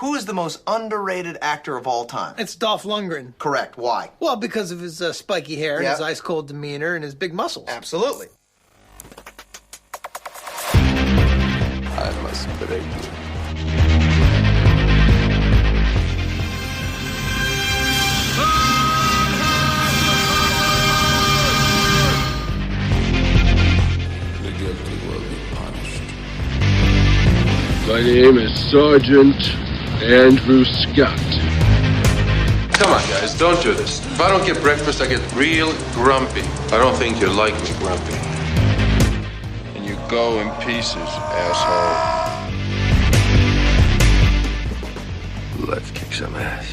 Who is the most underrated actor of all time? It's Dolph Lundgren. Correct. Why? Well, because of his spiky hair, and his ice-cold demeanor, and his big muscles. Absolutely. I must break you. The guilty will be punished. My name is Sergeant Andrew Scott. Come on, guys, don't do this. If I don't get breakfast, I get real grumpy. I don't think you like me grumpy. And you go in pieces, asshole. Let's kick some ass.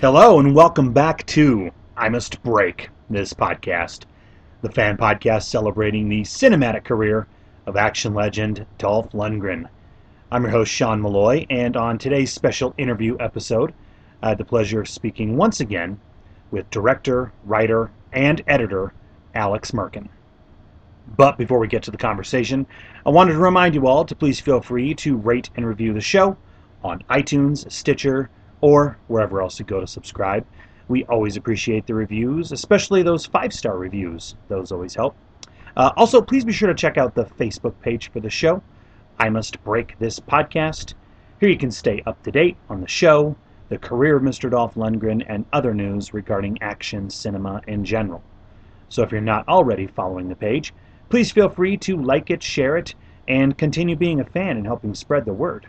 Hello and welcome back to I Must Break This Podcast, the fan podcast celebrating the cinematic career of action legend Dolph Lundgren. I'm your host Sean Malloy, and on today's special interview episode, I had the pleasure of speaking once again with director, writer, and editor Alex Merkin. But before we get to the conversation, I wanted to remind you all to please feel free to rate and review the show on iTunes, Stitcher, or wherever else you go to subscribe. We always appreciate the reviews, especially those 5-star reviews. Those always help. Also, please be sure to check out the Facebook page for the show, I Must Break This Podcast. Here you can stay up to date on the show, the career of Mr. Dolph Lundgren, and other news regarding action cinema in general. So if you're not already following the page, please feel free to like it, share it, and continue being a fan and helping spread the word.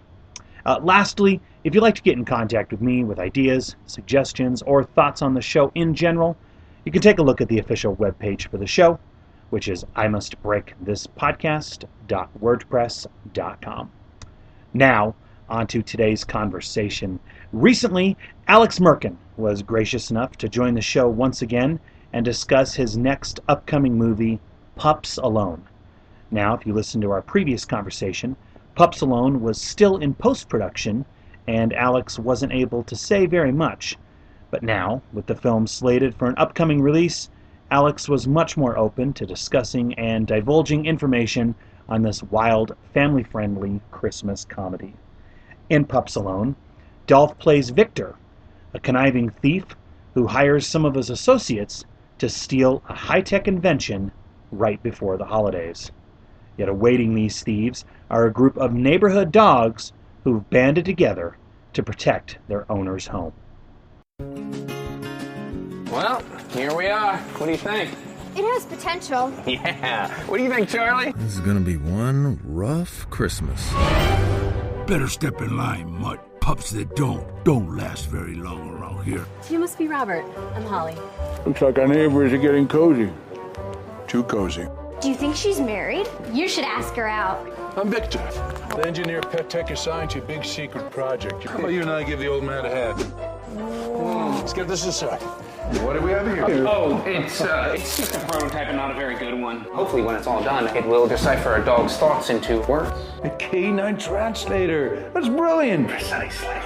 Lastly, if you'd like to get in contact with me with ideas, suggestions, or thoughts on the show in general, you can take a look at the official webpage for the show, which is imustbreakthispodcast.wordpress.com. Now, on to today's conversation. Recently, Alex Merkin was gracious enough to join the show once again and discuss his next upcoming movie, PUPS Alone. Now, if you listen to our previous conversation, PUPS Alone was still in post-production, and Alex wasn't able to say very much. But now, with the film slated for an upcoming release, Alex was much more open to discussing and divulging information on this wild, family-friendly Christmas comedy. In PUPS Alone, Dolph plays Victor, a conniving thief who hires some of his associates to steal a high-tech invention right before the holidays. Yet awaiting these thieves are a group of neighborhood dogs who've banded together to protect their owner's home. Well, here we are. What do you think? It has potential. Yeah. What do you think, Charlie? This is gonna be one rough Christmas. Better step in line, mutt. Pups that don't last very long around here. You must be Robert. I'm Holly. Looks like our neighbors are getting cozy. Too cozy. Do you think she's married? You should ask her out. I'm Victor. The engineer pet tech assigned to a big secret project. How about you and I give the old man a hand? Let's get this a sec. What do we have here? Oh, it's just a prototype and not a very good one. Hopefully, when it's all done, it will decipher a dog's thoughts into words. A canine translator. That's brilliant. Precisely.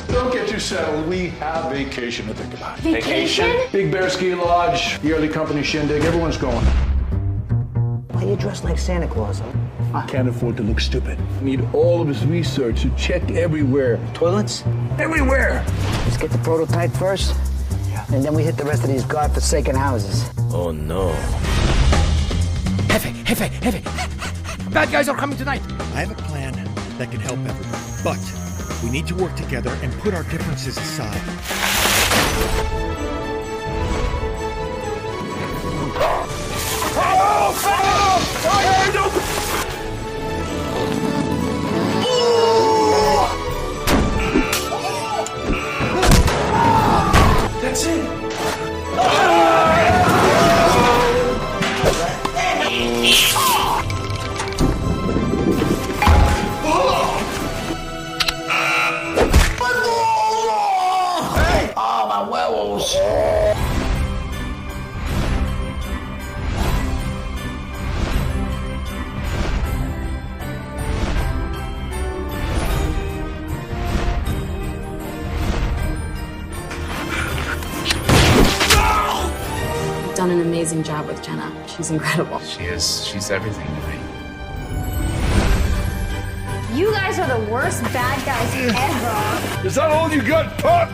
Don't get too settled. We have vacation to think about. Vacation? Big Bear Ski Lodge, yearly company shindig. Everyone's going. Why are you dressed like Santa Claus, huh? I can't afford to look stupid. Need all of his research to check everywhere. Toilets? Everywhere! Let's get the prototype first, and then we hit the rest of these godforsaken houses. Oh no. Heavy. Bad guys are coming tonight. I have a plan that can help everybody, but we need to work together and put our differences aside. That's it! Hey! Oh, my werewolves! done an amazing job with Jenna. She's incredible. She is. She's everything to me. You guys are the worst bad guys ever. Is that all you got, Pop?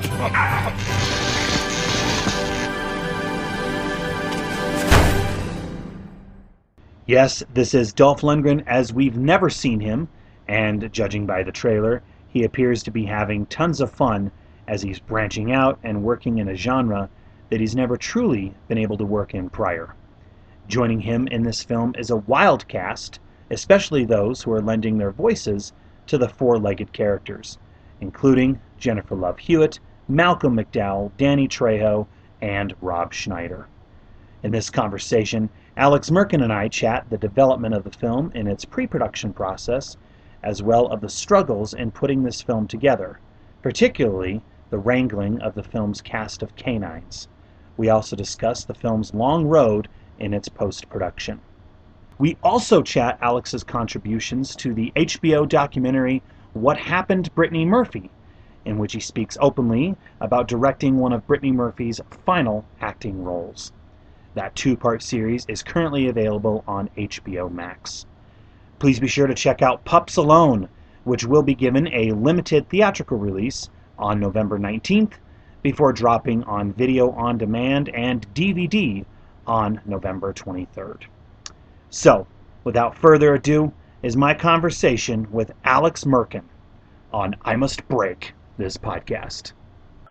Yes, this is Dolph Lundgren as we've never seen him, and judging by the trailer, he appears to be having tons of fun as he's branching out and working in a genre that he's never truly been able to work in prior. Joining him in this film is a wild cast, especially those who are lending their voices to the four-legged characters, including Jennifer Love Hewitt, Malcolm McDowell, Danny Trejo, and Rob Schneider. In this conversation, Alex Merkin and I chat the development of the film in its pre-production process, as well of the struggles in putting this film together, particularly the wrangling of the film's cast of canines. We also discuss the film's long road in its post-production. We also chat Alex's contributions to the HBO documentary What Happened Brittany Murphy, in which he speaks openly about directing one of Brittany Murphy's final acting roles. That two-part series is currently available on HBO Max. Please be sure to check out PUPS Alone, which will be given a limited theatrical release on November 19th, before dropping on video on demand and DVD on November 23rd. So, without further ado, is my conversation with Alex Merkin on I Must Break This Podcast.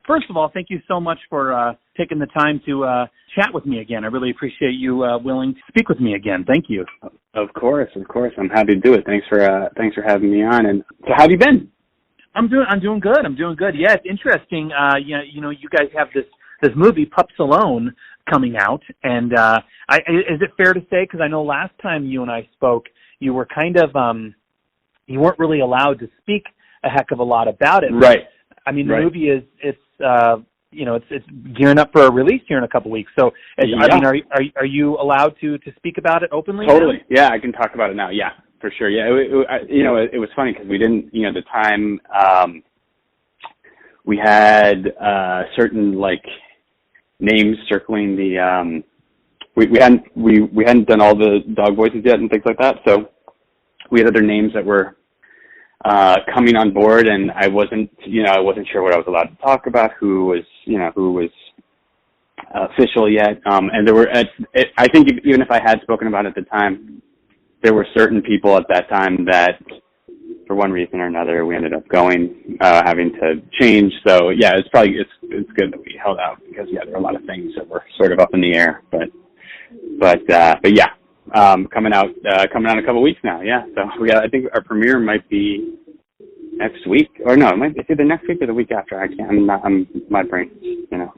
First of all, thank you so much for taking the time to chat with me again. I really appreciate you willing to speak with me again. Thank you. Of course. I'm happy to do it. Thanks for having me on. And so, how have you been? I'm doing good. Yeah, it's interesting. You know, you guys have this movie PUPS Alone coming out, and is it fair to say? Because I know last time you and I spoke, you were kind of you weren't really allowed to speak a heck of a lot about it. Right. I mean, the movie it's gearing up for a release here in a couple weeks. So, I mean, are you allowed to speak about it openly? Totally. Now? Yeah, I can talk about it now. Yeah, for sure. Yeah, it was funny because we didn't, at the time, we had certain like names circling the. We hadn't done all the dog voices yet and things like that. So we had other names that were coming on board, and I wasn't sure what I was allowed to talk about, who was official yet. And there were, I think even if I had spoken about it at the time, there were certain people at that time that, for one reason or another, we ended up having to change. So yeah, it's good that we held out because there were a lot of things that were sort of up in the air, but yeah. Coming out in a couple weeks now. Yeah, so I think our premiere might be next week, or no, it might be either next week or the week after. My brain, it is, man.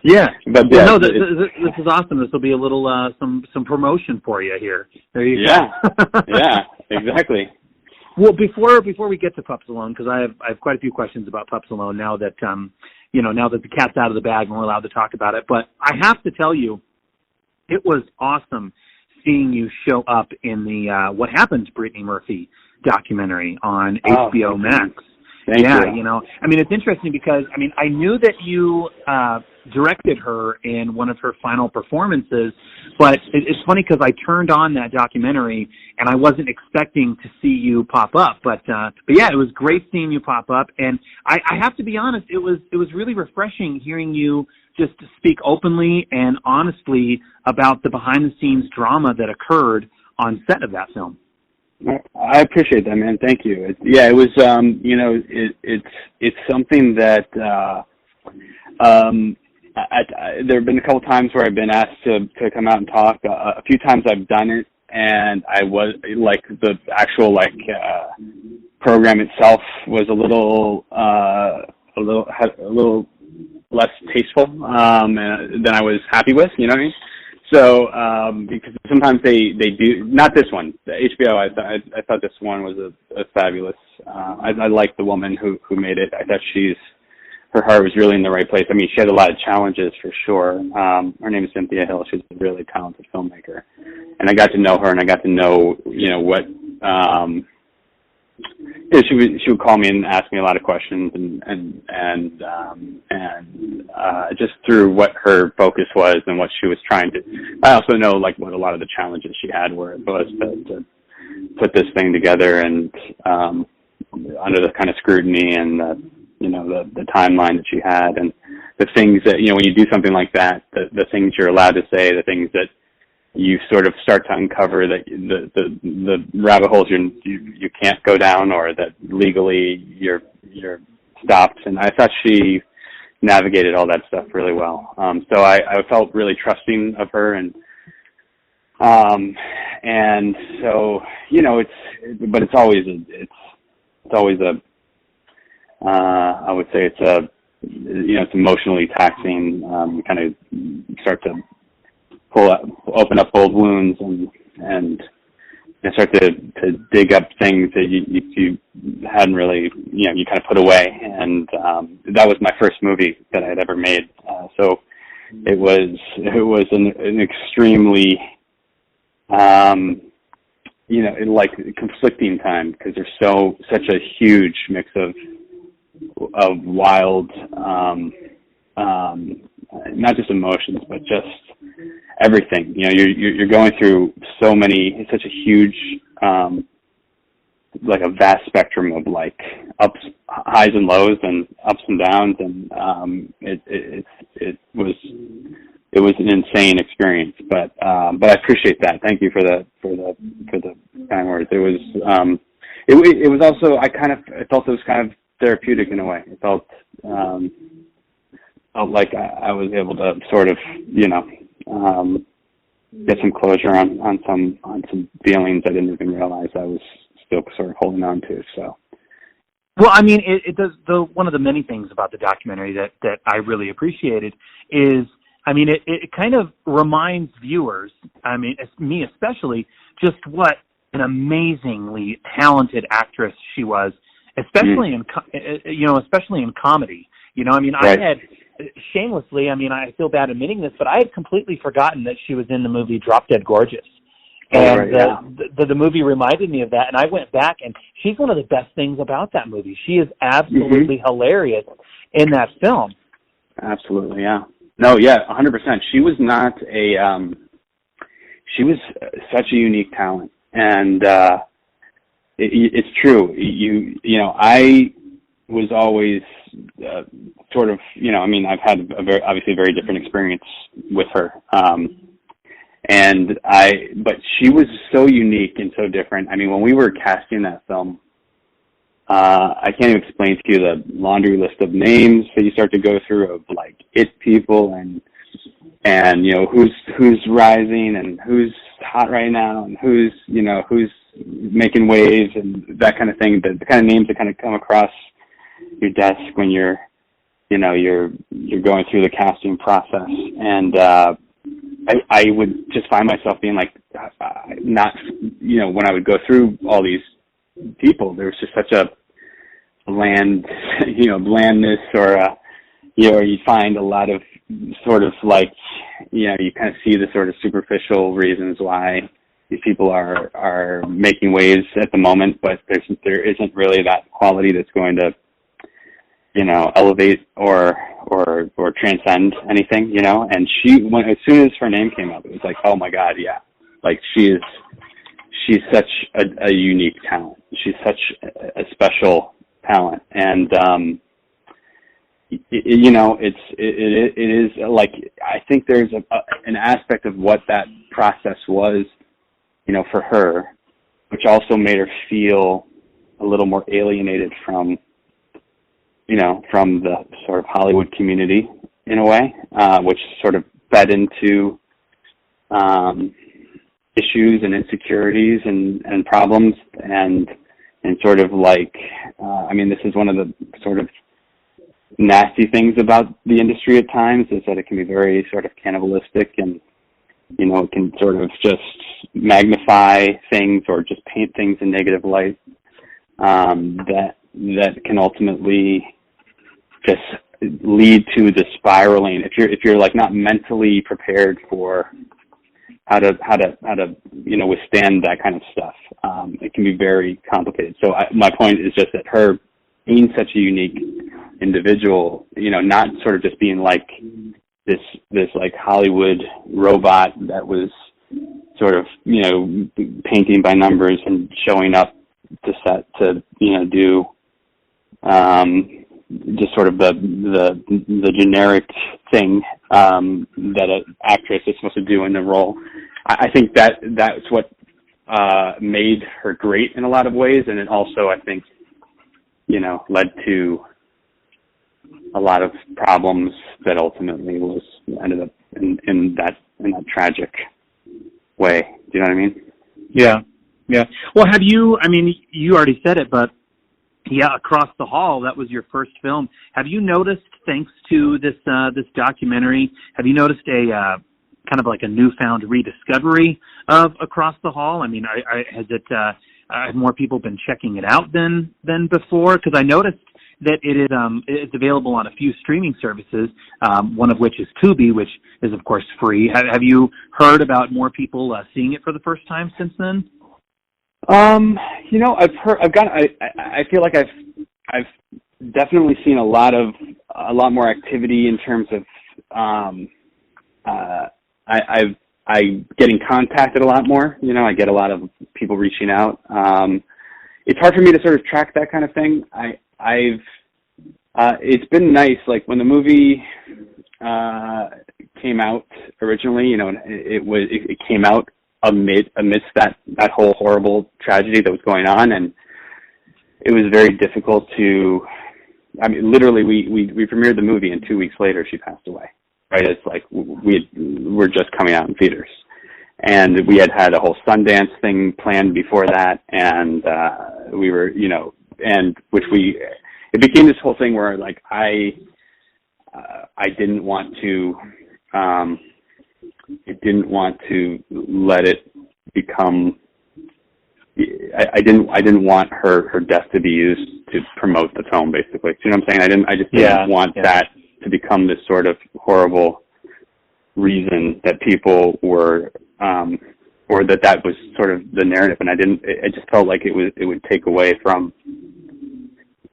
Yeah, but yeah, well, no, this is awesome. This will be a little some promotion for you here. There you go. Yeah, exactly. Well, before we get to PUPS Alone, because I have quite a few questions about PUPS Alone now that now that the cat's out of the bag and we're allowed to talk about it. But I have to tell you, it was awesome seeing you show up in the What Happened Brittany Murphy documentary on HBO Max. Thank you. I mean, it's interesting because, I knew that you directed her in one of her final performances, but it's funny because I turned on that documentary and I wasn't expecting to see you pop up. But yeah, it was great seeing you pop up. And I have to be honest, it was really refreshing hearing you just speak openly and honestly about the behind-the-scenes drama that occurred on set of that film. I appreciate that, man. Thank you. It was, it's something that there have been a couple times where I've been asked to come out and talk. A few times I've done it, and I was like the actual program itself was a little less tasteful than I was happy with, you know what I mean? So because sometimes they do, not this one, the HBO, I thought this one was a fabulous, I liked the woman who made it. I thought her heart was really in the right place. I mean, she had a lot of challenges for sure. Her name is Cynthia Hill. She's a really talented filmmaker. And I got to know her, and I got to know, what she would call me and ask me a lot of questions, and just through what her focus was and what she was trying to. I also know like what a lot of the challenges she had was to put this thing together, and under the kind of scrutiny and the timeline that she had, and the things that when you do something like that, the things you're allowed to say, the things that you sort of start to uncover, that the rabbit holes you can't go down, or that legally you're stopped. And I thought she navigated all that stuff really well. So I felt really trusting of her, and so it's always a I would say it's emotionally taxing. You kind of start to open up old wounds and start to dig up things that you hadn't really, you kind of put away. And that was my first movie that I had ever made. So it was an extremely, like conflicting time, because there's such a huge mix of wild, not just emotions, but just everything. You're going through so many. It's such a huge, like a vast spectrum of like highs and lows, and ups and downs, and it was an insane experience. But I appreciate that. Thank you for the kind words. It was also, I felt it was kind of therapeutic in a way. It felt like I was able to sort of, get some closure on some feelings I didn't even realize I was still sort of holding on to. So, well, I mean, it does. One of the many things about the documentary that I really appreciated is, I mean, it kind of reminds viewers, I mean, me especially, just what an amazingly talented actress she was, especially especially in comedy. I mean, right. I had shamelessly, I mean, I feel bad admitting this, but I had completely forgotten that she was in the movie Drop Dead Gorgeous. And right, yeah. the movie reminded me of that, and I went back, and she's one of the best things about that movie. She is absolutely hilarious in that film. Absolutely, yeah. No, yeah, 100%. She was not she was such a unique talent, and it's true. I was always sort of, I mean, I've had obviously a very different experience with her. But she was so unique and so different. I mean, when we were casting that film, I can't even explain to you the laundry list of names that you start to go through of like it people and who's rising and who's hot right now and who's making waves and that kind of thing. The kind of names that kind of come across your desk when you're going through the casting process. And I would just find myself being like, not, when I would go through all these people, there was just such a blandness, or you find a lot of sort of like, you kind of see the sort of superficial reasons why these people are making waves at the moment, but there isn't really that quality that's going to, elevate or transcend anything, and as soon as her name came up, it was like, oh my God, yeah. Like she's such a unique talent. She's such a special talent. And, it is like, I think there's an aspect of what that process was, for her, which also made her feel a little more alienated from the sort of Hollywood community in a way, which sort of fed into issues and insecurities and problems and sort of like, I mean, this is one of the sort of nasty things about the industry at times, is that it can be very sort of cannibalistic, and it can sort of just magnify things or just paint things in negative light, that can ultimately just lead to the spiraling. If you're like not mentally prepared for how to withstand that kind of stuff, it can be very complicated. So my point is just that her being such a unique individual, not sort of just being like this like Hollywood robot that was sort of, painting by numbers and showing up to set to, do just sort of the generic thing that an actress is supposed to do in the role. I think that's what made her great in a lot of ways, and it also, I think, led to a lot of problems that ultimately ended up in that tragic way. Do you know what I mean? Yeah. Well, you already said it, but yeah, Across the Hall, that was your first film. Have you noticed, thanks to this documentary, have you noticed a kind of like a newfound rediscovery of Across the Hall? I mean, have more people been checking it out than before? Because I noticed that it's available on a few streaming services, one of which is Tubi, which is of course free. Have you heard about more people seeing it for the first time since then? I feel like I've definitely seen a lot more activity in terms of, I getting contacted a lot more. I get a lot of people reaching out. It's hard for me to sort of track that kind of thing. It's been nice. Like when the movie came out originally, it came out amidst that whole horrible tragedy that was going on, and it was very difficult to. I mean, literally, we premiered the movie, and 2 weeks later, she passed away. Right? It's like we're just coming out in theaters, and we had a whole Sundance thing planned before that, and we were, it became this whole thing where like I didn't want to. I didn't want to let it become. I didn't want her death to be used to promote the film, basically. You know what I'm saying? I just didn't want that to become this sort of horrible reason that people were, or that was sort of the narrative. And I just felt like it would take away from,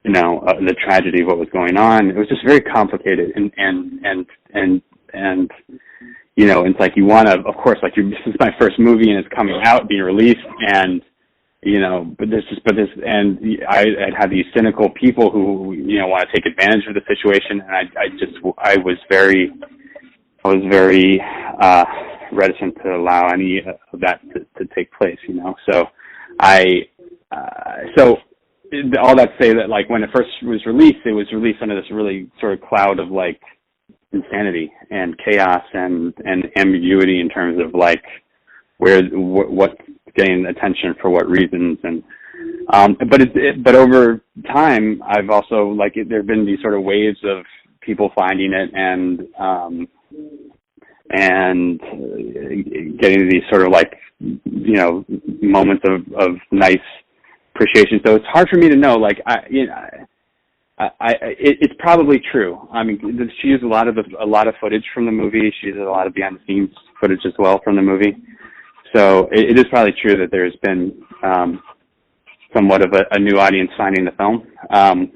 the tragedy of what was going on. It was just very complicated, and it's like you want to, of course, like this is my first movie and it's coming out, being released, and I'd have these cynical people who want to take advantage of the situation, and I was very reticent to allow any of that to take place. So all that to say that like when it first was released, it was released under this really sort of cloud of like insanity and chaos and ambiguity in terms of like what's getting attention for what reasons, and but over time I've also like there've been these sort of waves of people finding it and getting these sort of like moments of nice appreciation. So it's hard for me to know. Like it's probably true. I mean, she used a lot of footage from the movie. She used a lot of behind the scenes footage as well from the movie. So it is probably true that there's been somewhat of a new audience finding the film. I'm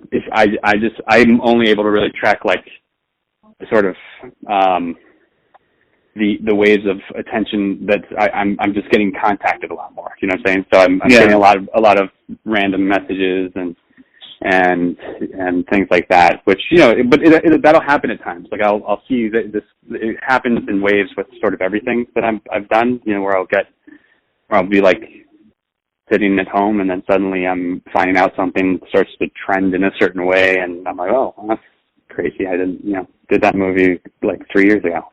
only able to really track like sort of the waves of attention that I'm just getting contacted a lot more. You know what I'm saying? So I'm getting a lot of random messages and things like that, which but that'll happen at times. Like I'll see that it happens in waves with sort of everything that I've done. Where I'll be like sitting at home and then suddenly I'm finding out something starts to trend in a certain way, and I'm like, oh, that's crazy. I didn't did that movie like 3 years ago,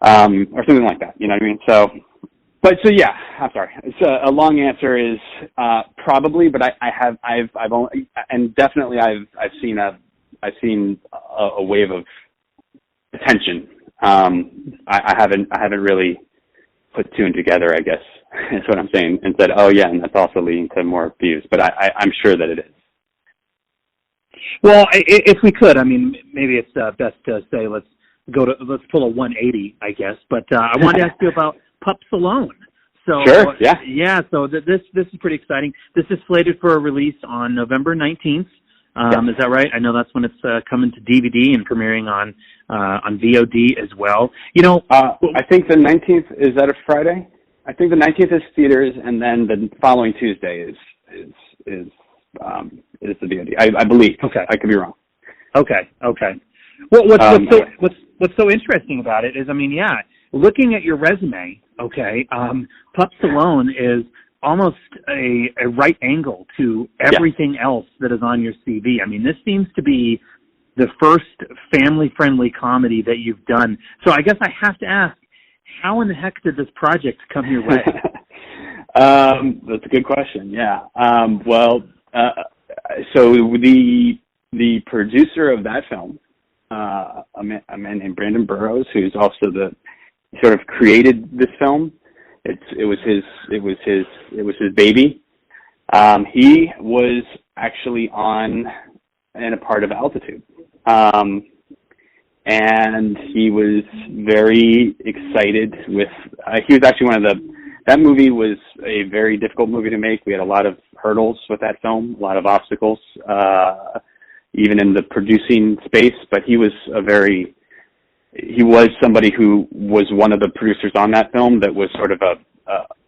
or something like that. You know what I mean? So yeah, I'm sorry. It's a long answer is probably, but I've only, and definitely I've seen a wave of attention. I haven't really put two and together, I guess is what I'm saying, and said, oh yeah, and that's also leading to more views. But I'm sure that it is. Well, if we could, I mean, maybe it's best to say let's pull a 180, I guess. But I wanted to ask you about PUPS Alone. So sure, yeah. Yeah, so this is pretty exciting. This is slated for a release on November 19th. Is that right? I know that's when it's coming to DVD and premiering on VOD as well. You know, I think the 19th, is that a Friday? I think the 19th is theaters, and then the following Tuesday is the VOD. I believe. Okay. I could be wrong. Okay. Well, what's so interesting about it is, I mean, yeah, looking at your resume, okay, PUPS Alone is almost a right angle to everything else that is on your CV. I mean, this seems to be the first family-friendly comedy that you've done. So I guess I have to ask, how in the heck did this project come your way? That's a good question. Yeah. So the producer of that film, a man named Brandon Burrows, who's also sort of created this film. It was his baby. He was actually on and a part of Altitude. And he was very excited with, he was actually that movie was a very difficult movie to make. We had a lot of hurdles with that film, a lot of obstacles, even in the producing space, but he was somebody who was one of the producers on that film that was sort of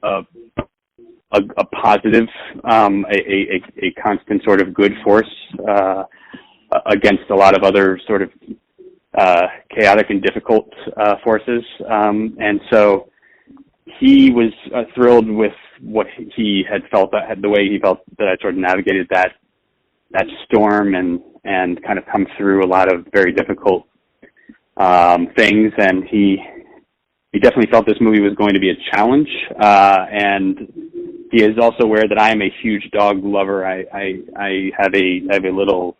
a positive, a constant sort of good force, against a lot of other sort of chaotic and difficult forces, and so he was thrilled with what he had felt, the way he felt that I sort of navigated that storm and kind of come through a lot of very difficult things, and he definitely felt this movie was going to be a challenge, and he is also aware that I am a huge dog lover. I have a little.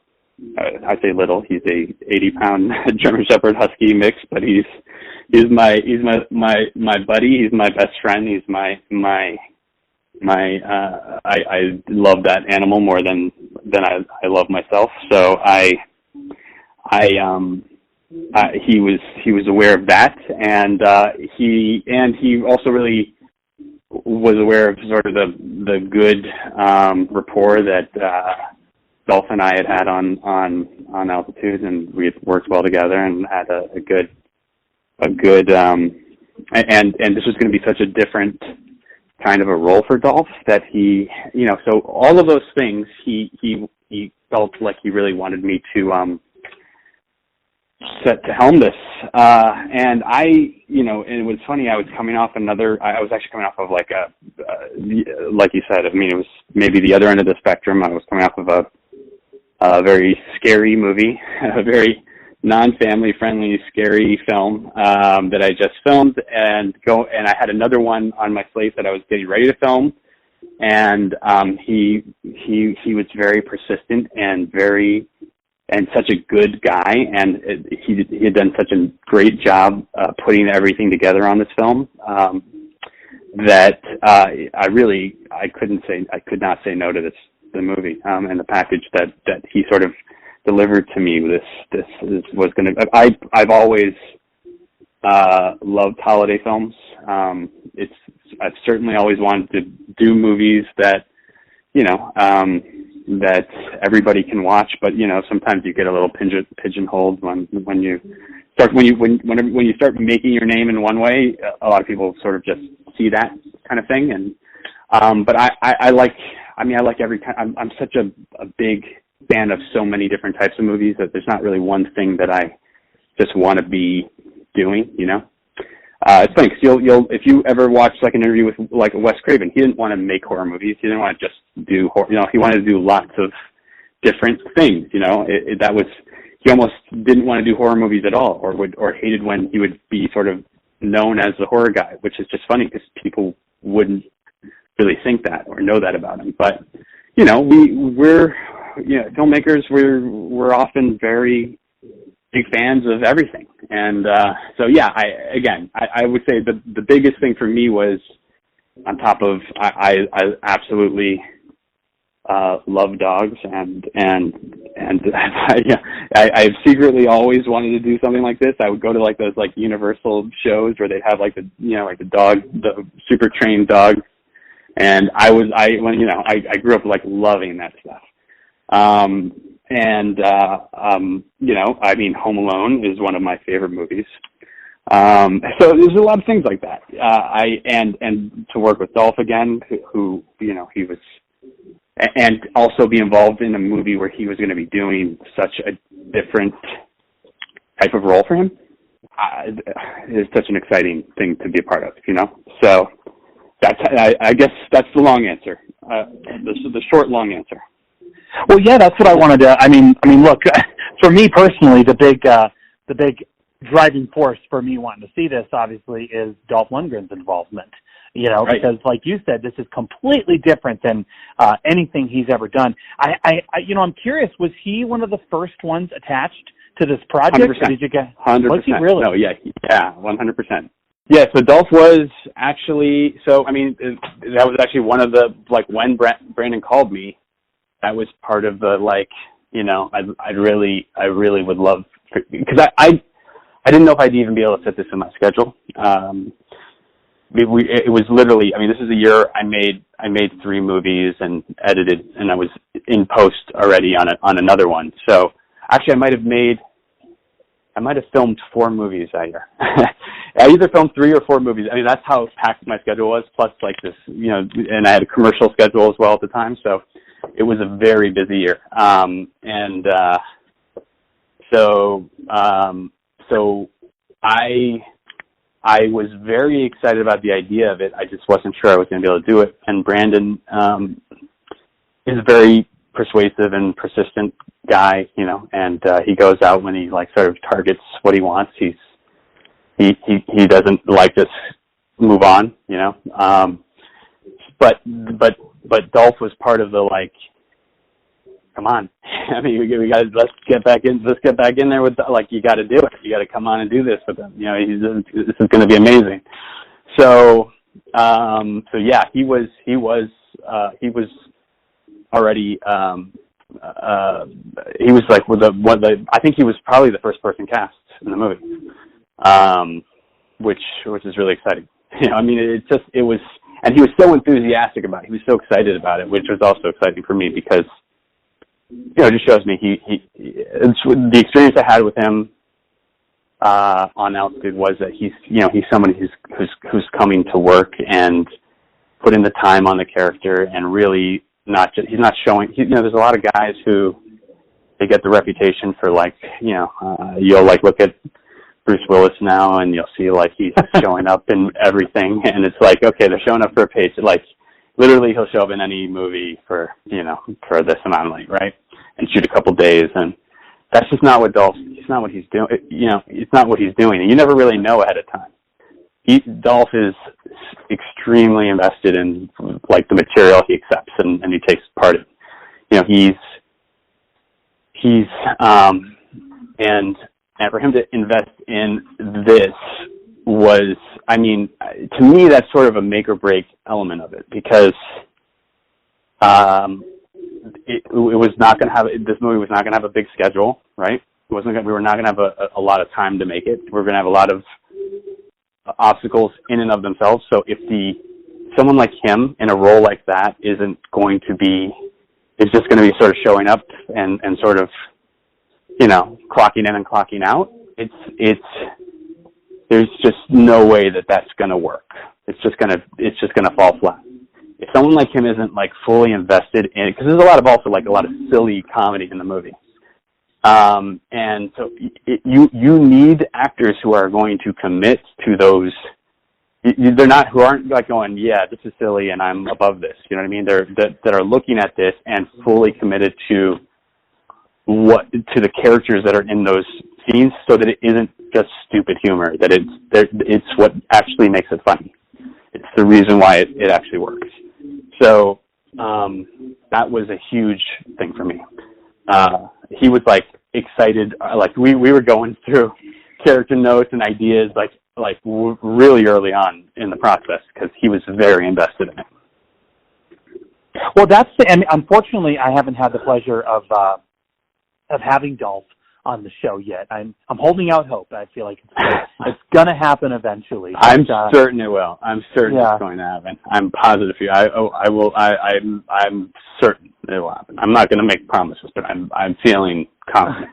I say little. He's a 80-pound German Shepherd Husky mix, but he's my buddy. He's my best friend. He's I love that animal more than I love myself. So he was aware of that, and he also really was aware of sort of the good rapport that Dolph and I had on Altitude, and we had worked well together and had a good and this was going to be such a different kind of a role for Dolph that he, so all of those things he felt like he really wanted me to set to helm this, and I, and it was funny, I was actually coming off of like you said, I mean, it was maybe the other end of the spectrum. I was coming off of a very scary movie, a very non-family friendly, scary film that I just filmed, and I had another one on my slate that I was getting ready to film, and he was very persistent and such a good guy, and he had done such a great job putting everything together on this film that I could not say no to the movie and the package that he sort of delivered to me. This was going to. I've always loved holiday films. I've certainly always wanted to do movies that that everybody can watch, but sometimes you get a little pigeonholed when you start making your name in one way. A lot of people sort of just see that kind of thing, and but I like every kind. I'm such a big fan of so many different types of movies that there's not really one thing that I just want to be doing. It's funny because if you ever watch like an interview with like Wes Craven, he didn't want to make horror movies. He didn't want to just do horror. He wanted to do lots of different things. He almost didn't want to do horror movies at all, or hated when he would be sort of known as the horror guy, which is just funny because people wouldn't really think that or know that about him. But we're filmmakers. We're often very big fans of everything, and so yeah. I would say the biggest thing for me was, on top of I absolutely love dogs, and I've secretly always wanted to do something like this. I would go to like those like Universal shows where they have like the super trained dog, and I grew up like loving that stuff. Home Alone is one of my favorite movies. So there's a lot of things like that. And to work with Dolph again, who he was, and also be involved in a movie where he was going to be doing such a different type of role for him, is such an exciting thing to be a part of, So I guess that's the long answer. The short, long answer. Well, yeah, that's what I wanted to. I mean, look, for me personally, the big driving force for me wanting to see this, obviously, is Dolph Lundgren's involvement. Right. Because, like you said, this is completely different than anything he's ever done. I'm curious. Was he one of the first ones attached to this project? 100%. Or did you get? 100%. Was he really? No, yeah, 100%. Yeah, so Dolph was actually. So I mean, that was actually one of the when Brandon called me. That was part of the I really would love, because I didn't know if I'd even be able to fit this in my schedule. It was literally, this is a year I made 3 movies and edited, and I was in post already on another one. So actually I might have filmed 4 movies that year. I either filmed 3 or 4 movies. That's how packed my schedule was, plus this, and I had a commercial schedule as well at the time. So it was a very busy year. So I was very excited about the idea of it. I just wasn't sure I was going to be able to do it. And Brandon is a very persuasive and persistent guy, and he goes out when he sort of targets what he wants. He doesn't just move on, But Dolph was part of the come on. We got let's get back in there with you got to do it. You got to come on and do this with them. This is going to be amazing. So yeah, he was already he was I think he was probably the first person cast in the movie, which is really exciting. It was, and he was so enthusiastic about it. He was so excited about it, which was also exciting for me because, it just shows me the experience I had with him on Altitude was that he's somebody who's coming to work and putting the time on the character, and really he's not showing. There's a lot of guys who they get the reputation for you'll look at Bruce Willis now and you'll see he's showing up in everything, and it's okay, they're showing up for a page. Literally, he'll show up in any movie for this amount of money, right? And shoot a couple days, and that's just not what it's not what he's doing. It's not what he's doing, and you never really know ahead of time. Dolph is extremely invested in the material he accepts and he takes part in. And for him to invest in this was, to me, that's sort of a make or break element of it, because it was not going to have, this movie was not going to have a big schedule, right? We were not going to have a lot of time to make it. We're going to have a lot of obstacles in and of themselves. So if someone like him in a role like that is just going to be sort of showing up and sort of, clocking in and clocking out, there's just no way that's going to work. It's just going to fall flat. If someone like him isn't fully invested in it, because there's a lot of silly comedy in the movie. And so you need actors who are going to commit to those. Who aren't going, yeah, this is silly and I'm above this. You know what I mean? That are looking at this and fully committed to the characters that are in those scenes, so that it isn't just stupid humor, that it's what actually makes it funny. It's the reason why it actually works. So that was a huge thing for me. He was excited, we were going through character notes and ideas really early on in the process, because he was very invested in it. Well, and unfortunately, I haven't had the pleasure of having Dolph on the show yet. I'm holding out hope. I feel like it's going to happen eventually. But, I'm certain it will. I'm certain it's going to happen. I'm positive. I will. I'm certain it will happen. I'm not going to make promises, but I'm feeling confident.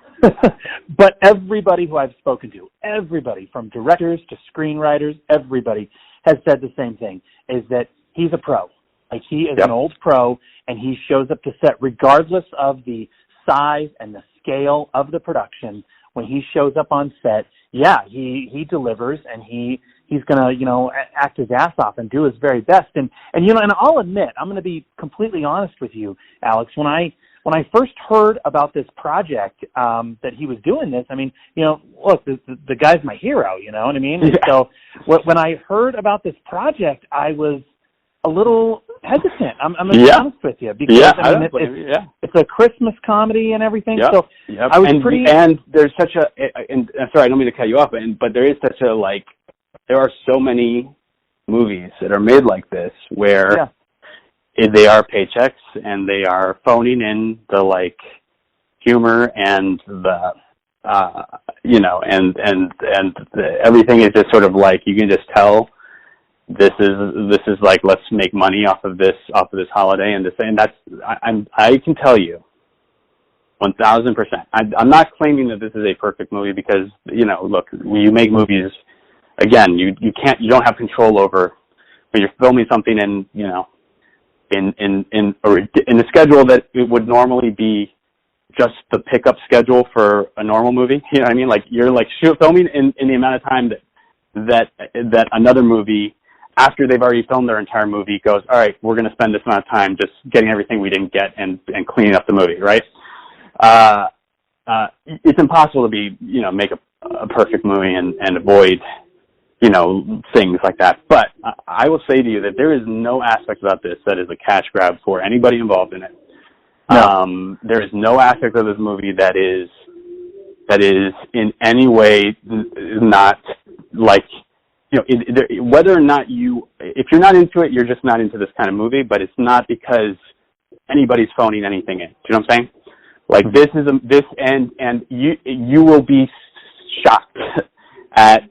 But everybody who I've spoken to, everybody from directors to screenwriters, everybody has said the same thing: is that he's a pro. Like, he is an old pro, and he shows up to set regardless of the size and the scale of the production. When he shows up on set, he delivers, and he's gonna, act his ass off and do his very best. And I'll admit, I'm gonna be completely honest with you, Alex. When I first heard about this project, that he was doing this, I mean, look, the guy's my hero, you know what I mean? And so when I heard about this project, I was a little hesitant. I'm going to be honest with you, because it's a Christmas comedy and everything. Yep. So I was and there's such and sorry, I don't mean to cut you off, but there is such there are so many movies that are made like this where they are paychecks and they are phoning in the humor and the everything is just sort of you can just tell this is let's make money off of this holiday, and I can tell you 1,000%. I'm not claiming that this is a perfect movie, because look, when you make movies, again, you don't have control over when you're filming something in the schedule that it would normally be just the pickup schedule for a normal movie. You know what I mean? You're filming in the amount of time that another movie, after they've already filmed their entire movie, goes, all right, we're going to spend this amount of time just getting everything we didn't get and cleaning up the movie, right? It's impossible to make a perfect movie and avoid, things like that. But I will say to you that there is no aspect about this that is a cash grab for anybody involved in it. No. There is no aspect of this movie that is in any way not whether or not if you're not into it, you're just not into this kind of movie. But it's not because anybody's phoning anything in. Do you know what I'm saying? This and you will be shocked at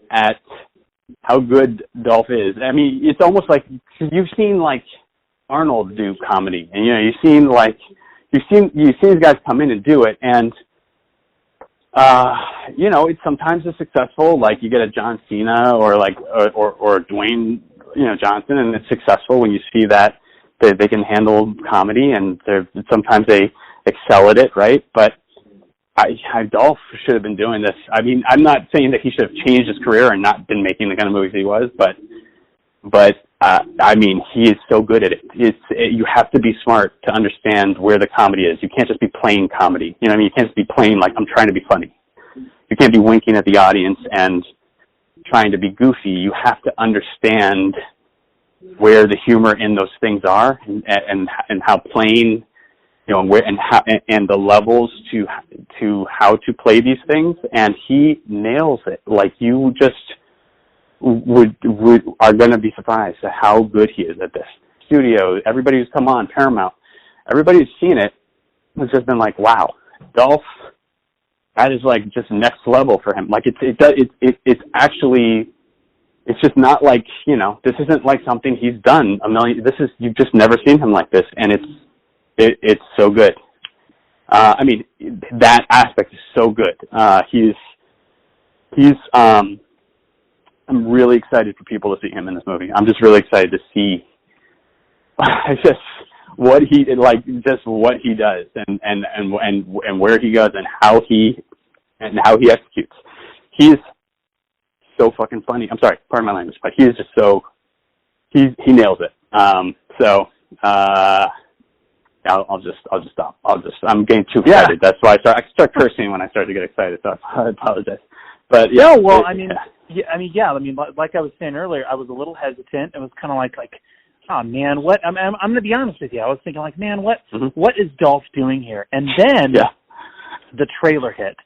how good Dolph is. I mean, it's almost like you've seen Arnold do comedy, and you've seen these guys come in and do it, and it's sometimes it's successful. You get a John Cena or Dwayne, Johnson, and it's successful when you see that they can handle comedy, and sometimes they excel at it, right? But Dolph should have been doing this. I mean, I'm not saying that he should have changed his career and not been making the kind of movies he was, but I mean, he is so good at it. You have to be smart to understand where the comedy is. You can't just be playing comedy. You know what I mean? You can't just be playing I'm trying to be funny. You can't be winking at the audience and trying to be goofy. You have to understand where the humor in those things are, and how playing, and the levels to how to play these things. And he nails it. You just are going to be surprised at how good he is at this. Studio, everybody who's come on, Paramount, everybody who's seen it has just been wow, Dolph, that is just next level for him. It's actually, it's just not this isn't something he's done a million. You've just never seen him like this, and it's so good. I mean, that aspect is so good. I'm really excited for people to see him in this movie. I'm just really excited to see just what he does, and where he goes, and how he executes. He's so fucking funny. I'm sorry, pardon my language, but he is just he nails it. I'll just stop. I'm getting too excited. That's why I start cursing when I start to get excited. So I apologize. But like I was saying earlier, I was a little hesitant. It was kind of oh man, what? I'm going to be honest with you. I was thinking man, what is Dolph doing here? And then the trailer hit.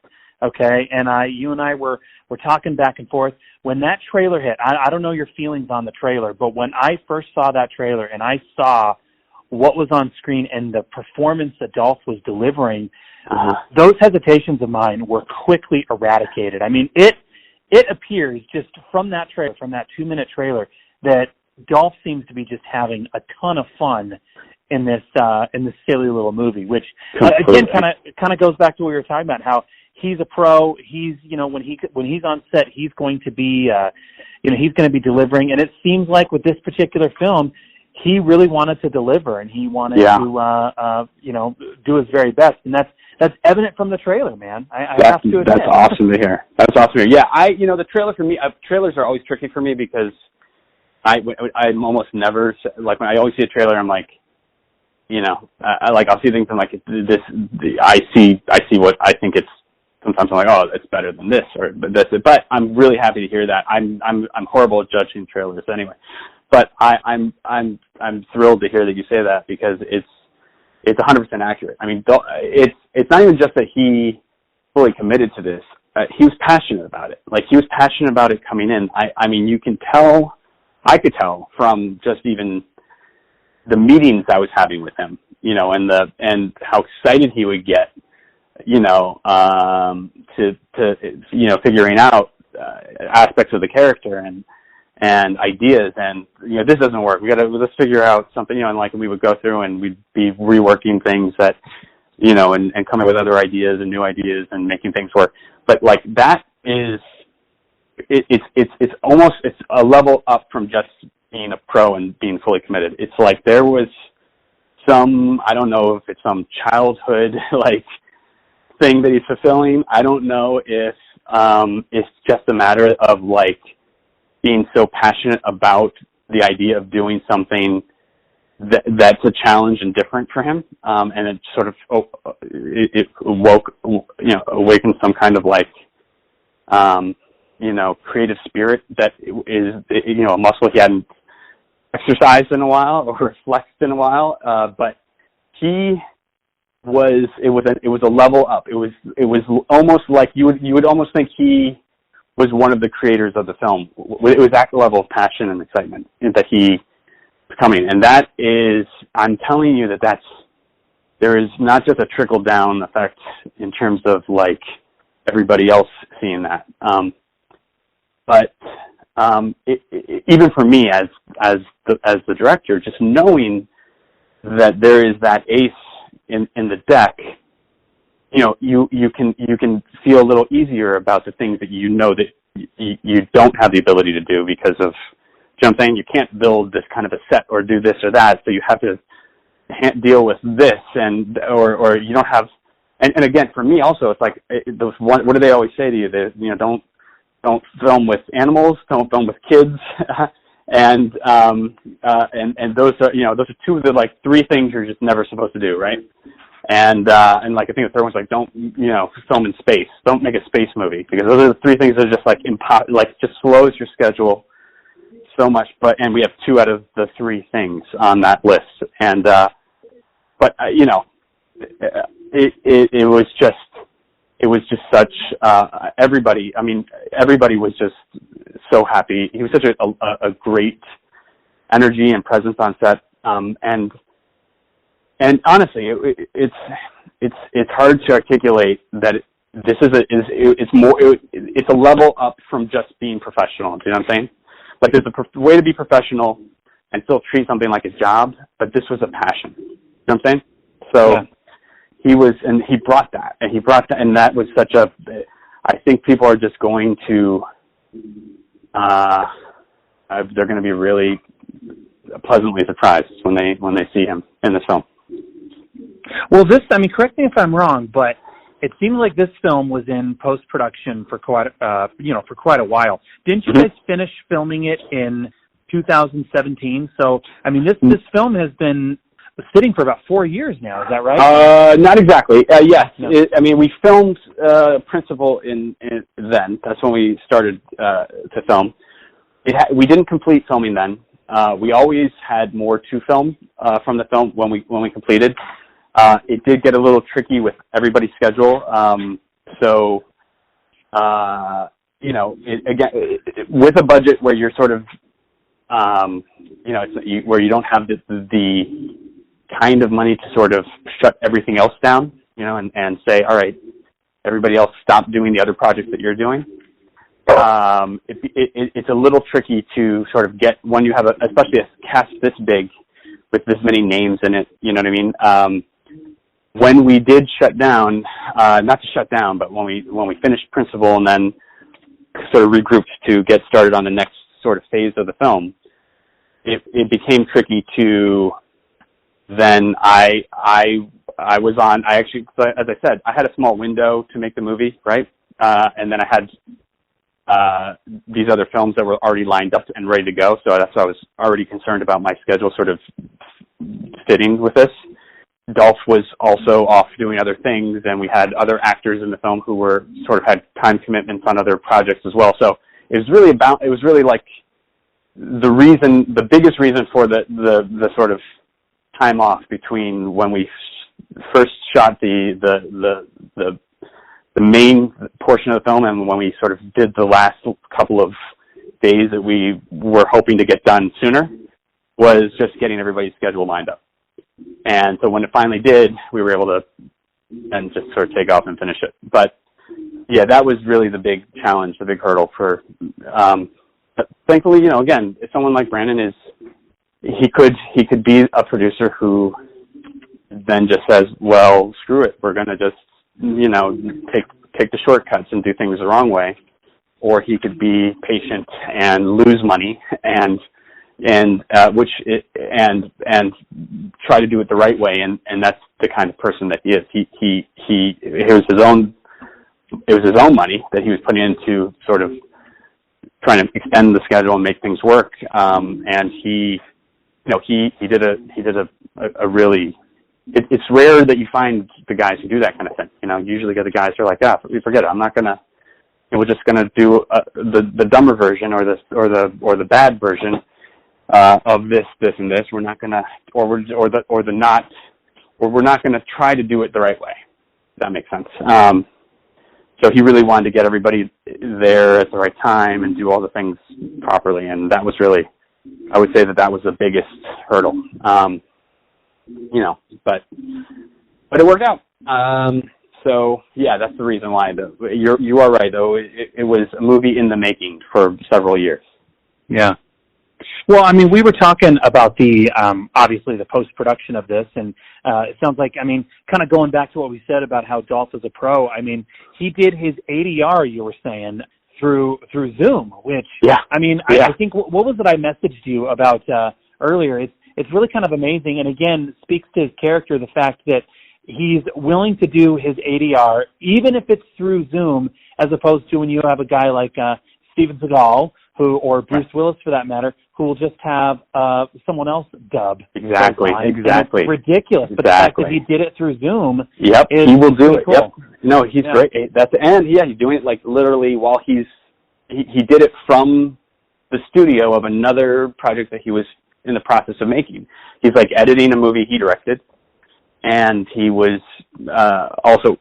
Okay, and you and I were talking back and forth. When that trailer hit, I don't know your feelings on the trailer, but when I first saw that trailer and I saw what was on screen and the performance that Dolph was delivering, those hesitations of mine were quickly eradicated. I mean, it appears just from that trailer, from that 2-minute trailer, that Dolph seems to be just having a ton of fun in this silly little movie, which again kind of goes back to what we were talking about, how he's a pro. He's, when he's on set, he's going to be he's going to be delivering, and it seems like with this particular film, he really wanted to deliver, and he wanted to do his very best, and that's evident from the trailer, man. I have to admit. That's awesome to hear. Yeah, the trailer for me, trailers are always tricky for me because I'm almost never, like, when I always see a trailer, I'm like, I'll see things and like this. I see what I think it's. Sometimes I'm like, oh, it's better than this or this. But I'm really happy to hear that. I'm horrible at judging trailers anyway. But I'm thrilled to hear that you say that because it's 100% accurate. I mean, it's not even just that he fully committed to this. He was passionate about it. Like, he was passionate about it coming in. I mean, you can tell. I could tell from just even the meetings I was having with him, and how excited he would get, to figuring out aspects of the character and ideas, and this doesn't work. Let's figure out something, and we would go through and we'd be reworking things that, and coming with other ideas and new ideas and making things work. But like that is, it's almost a level up from just being a pro and being fully committed. It's like there was some, I don't know if it's some childhood like thing that he's fulfilling. I don't know if it's just a matter of like being so passionate about the idea of doing something that's a challenge and different for him, and it sort of awakened some kind of like creative spirit that is a muscle he hadn't exercised in a while or flexed in a while, but it was a level up. It was almost like you would almost think he was one of the creators of the film. It was that level of passion and excitement that he was coming, and that is, I'm telling you that there is not just a trickle down effect in terms of like everybody else seeing that, but even for me as the director, just knowing that there is that ace in the deck, you can feel a little easier about the things that that you don't have the ability to do because of, you know what I'm saying? You can't build this kind of a set or do this or that, so you have to deal with this or you don't have. And again, for me also, it's like what do they always say to you? They, don't film with animals, don't film with kids, and those are two of the like three things you're just never supposed to do, right? And like I think the third one's like don't film in space, don't make a space movie, because those are the three things that are just like just slows your schedule so much. And we have 2 out of the 3 things on that list, and it was just such, everybody was just so happy. He was such a great energy and presence on set. And honestly, it's hard to articulate that it's a level up from just being professional. Do you know what I'm saying? Like there's a way to be professional and still treat something like a job, but this was a passion. You know what I'm saying? So. Yeah. He brought that, and that was such a, I think people are just going to, they're going to be really pleasantly surprised when they see him in this film. Well, correct me if I'm wrong, but it seems like this film was in post-production for quite a while. Didn't you guys finish filming it in 2017? So, this film has been sitting for about 4 years now. Is that right? Not exactly. Yes. No. We filmed principal in then. That's when we started to film. We didn't complete filming then. We always had more to film from the film when we completed. It did get a little tricky with everybody's schedule. With a budget where you're sort of, where you don't have the kind of money to sort of shut everything else down, you know, and say, all right, everybody else stop doing the other projects that you're doing. It's a little tricky to sort of get, when you have especially a cast this big with this many names in it, you know what I mean? When we did shut down, not to shut down, but when we finished Principal and then sort of regrouped to get started on the next sort of phase of the film, it became tricky to then I actually, as I said, I had a small window to make the movie, right? And then I had these other films that were already lined up and ready to go, so that's why I was already concerned about my schedule sort of fitting with this. Dolph was also off doing other things, and we had other actors in the film who were sort of had time commitments on other projects as well. So it was really like the biggest reason for the sort of time off between when we first shot the main portion of the film and when we sort of did the last couple of days that we were hoping to get done sooner was just getting everybody's schedule lined up. And so when it finally did, we were able to then just sort of take off and finish it. But yeah, that was really the big challenge, the big hurdle for, but thankfully, you know, again, if someone like Brandon he could be a producer who then just says, well, screw it, we're going to just, you know, take the shortcuts and do things the wrong way. Or he could be patient and lose money and try to do it the right way, and that's the kind of person that he is. It was his own money that he was putting into sort of trying to extend the schedule and make things work. And he did a really. It's rare that you find the guys who do that kind of thing. You know, you usually get the guys who are like, forget it. I'm not gonna. We're just gonna do the dumber version or the bad version of this, and this. We're not gonna, we're not gonna try to do it the right way. If that makes sense. So he really wanted to get everybody there at the right time and do all the things properly, and that was really, I would say that was the biggest hurdle. You know, but it worked out. So yeah, that's the reason why. You are right, though. It was a movie in the making for several years. Yeah. Well, I mean, we were talking about the obviously the post-production of this, and it sounds like, I mean, kind of going back to what we said about how Dolph is a pro. I mean, he did his ADR, you were saying, through Zoom, which I mean, I think what was it I messaged you about earlier? It's really kind of amazing, and again, speaks to his character, the fact that he's willing to do his ADR, even if it's through Zoom, as opposed to when you have a guy like Steven Seagal, or Bruce Willis for that matter, who will just have someone else dub. Exactly. It's ridiculous. But the fact that he did it through Zoom, he will do it. Cool. Yep. No, he's great. That's he's doing it like literally while he did it from the studio of another project that he was in the process of making. He's like editing a movie he directed, and he was also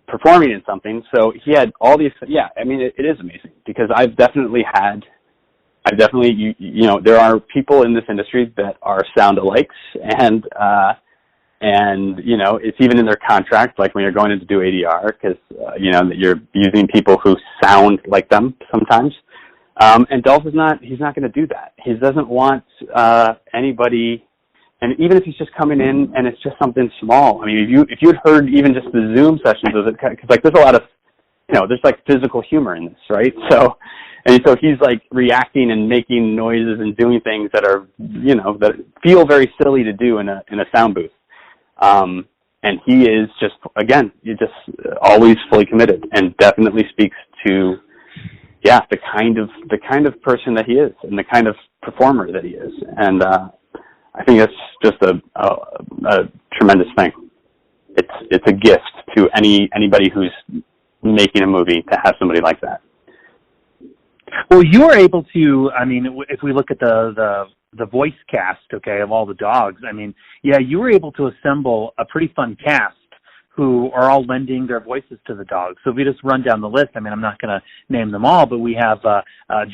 performing in something. So he had all these. Yeah, I mean, it is amazing because I've definitely you know, there are people in this industry that are sound-alikes, and you know, it's even in their contract, like when you're going in to do ADR, because you know, that you're using people who sound like them sometimes. And Dolph he's not going to do that. He doesn't want anybody. And even if he's just coming in and it's just something small, I mean, if you had heard even just the Zoom sessions of it, because like there's a lot of, you know, there's like physical humor in this, right? So he's like reacting and making noises and doing things that are, you know, that feel very silly to do in a sound booth. And he is just, again, you're just always fully committed, and definitely speaks to, the kind of person that he is and the kind of performer that he is. And I think it's just a tremendous thing. It's a gift to anybody who's making a movie to have somebody like that. Well, you were able to, I mean, if we look at the voice cast, okay, of all the dogs, I mean, you were able to assemble a pretty fun cast who are all lending their voices to the dogs. So if we just run down the list, I mean, I'm not going to name them all, but we have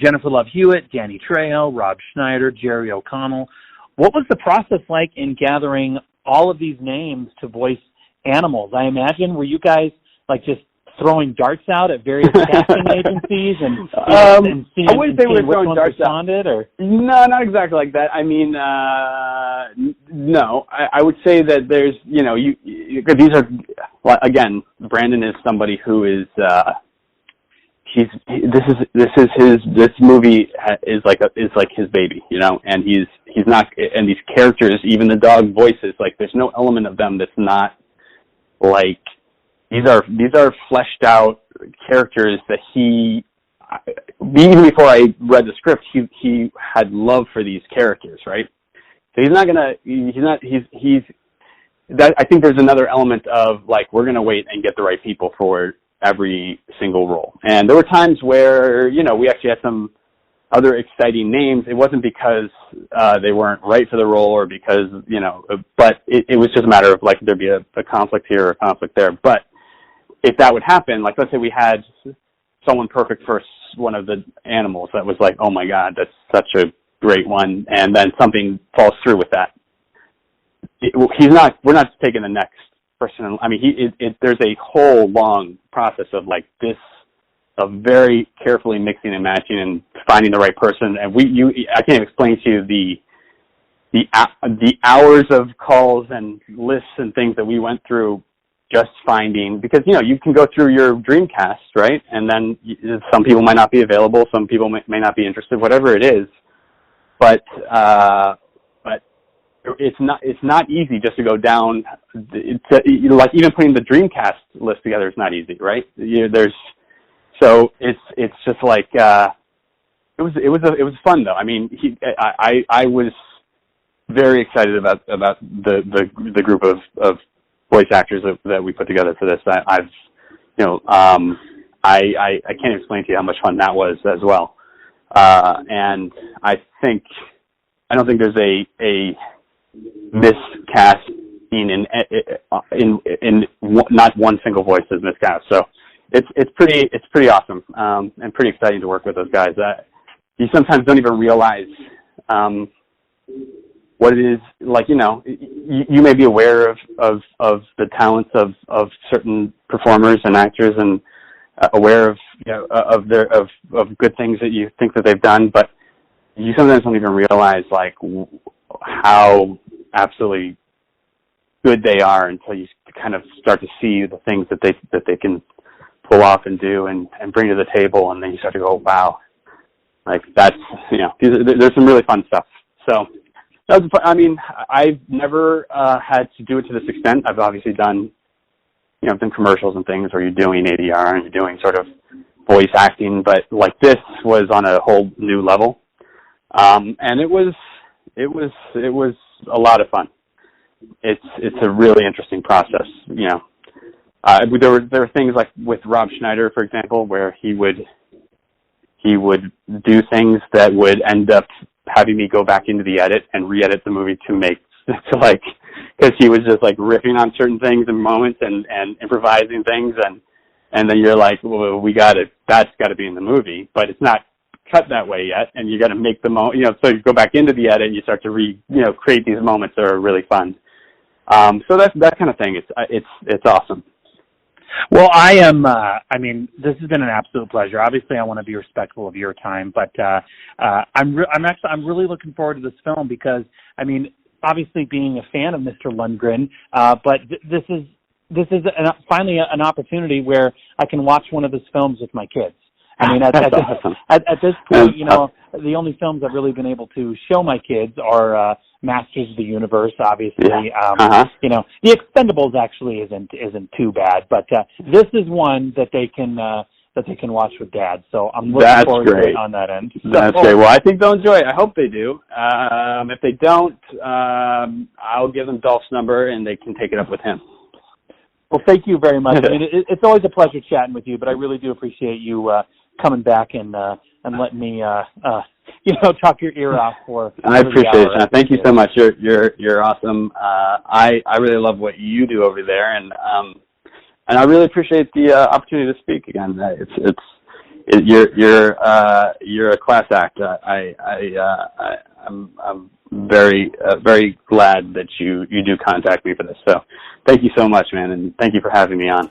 Jennifer Love Hewitt, Danny Trejo, Rob Schneider, Jerry O'Connell, what was the process like in gathering all of these names to voice animals? I imagine, were you guys like just throwing darts out at various casting agencies and seeing, I wouldn't say we were which throwing ones darts responded, or no, not exactly like that. I mean, no, I would say that there's, you know, because these are, well, again, Brandon is somebody who is this movie is like his baby, you know, and he's not, and these characters, even the dog voices, like there's no element of them that's not like, these are fleshed out characters that he, even before I read the script, he had love for these characters, right? So I think there's another element of like, we're going to wait and get the right people for every single role. And there were times where, you know, we actually had some other exciting names. It wasn't because they weren't right for the role or because, you know, but it was just a matter of like, there'd be a conflict here or a conflict there. But if that would happen, like let's say we had someone perfect for one of the animals that was like, oh my God, that's such a great one, and then something falls through with that. We're not taking the next person. I mean, there's a whole long process of like this, of very carefully mixing and matching and finding the right person. And I can't explain to you the hours of calls and lists and things that we went through just finding, because, you know, you can go through your dream cast, right? And then some people might not be available, some people may not be interested, whatever it is. But it's not easy just to go down. Like even putting the dream cast list together is not easy, right? So it's just like it was fun though. I mean, I was very excited about the group of voice actors that we put together for this. I can't explain to you how much fun that was as well. And I don't think there's a miscast in not one single voice is miscast. So it's pretty awesome, and pretty exciting to work with those guys. You sometimes don't even realize, what it is, like, you know, you may be aware of the talents of certain performers and actors, and aware of, you know, of good things that you think that they've done, but you sometimes don't even realize like how absolutely good they are until you kind of start to see the things that they can pull off and do and bring to the table, and then you start to go, wow, like that's, you know, there's some really fun stuff. So. I mean, I've never had to do it to this extent. I've obviously done, you know, commercials and things where you're doing ADR and you're doing sort of voice acting, but like this was on a whole new level, and it was a lot of fun. It's a really interesting process, you know. There were things like with Rob Schneider, for example, where he would do things that would end up having me go back into the edit and re-edit the movie because he was just like riffing on certain things and moments and improvising things, and then you're like, well, that's got to be in the movie, but it's not cut that way yet, and you got to make the moment, you know. So you go back into the edit and you start to create these moments that are really fun. So that kind of thing. It's awesome. Well, I mean, this has been an absolute pleasure. Obviously, I want to be respectful of your time, but I'm really looking forward to this film because, I mean, obviously being a fan of Mr. Lundgren, but this is finally an opportunity where I can watch one of his films with my kids. I mean, at this point, you know, the only films I've really been able to show my kids are Masters of the Universe, obviously. Yeah. You know, The Expendables actually isn't too bad, but this is one that they can watch with Dad. So I'm looking forward to it on that end. That's great. Well, I think they'll enjoy it. I hope they do. If they don't, I'll give them Dolph's number and they can take it up with him. Well, thank you very much. I mean, it's always a pleasure chatting with you, but I really do appreciate you coming back and letting me talk your ear off for. I appreciate it, Sean. Thank you so much. You're awesome. I really love what you do over there, and I really appreciate the opportunity to speak again. You're a class act. I'm very glad that you do contact me for this. So thank you so much, man, and thank you for having me on.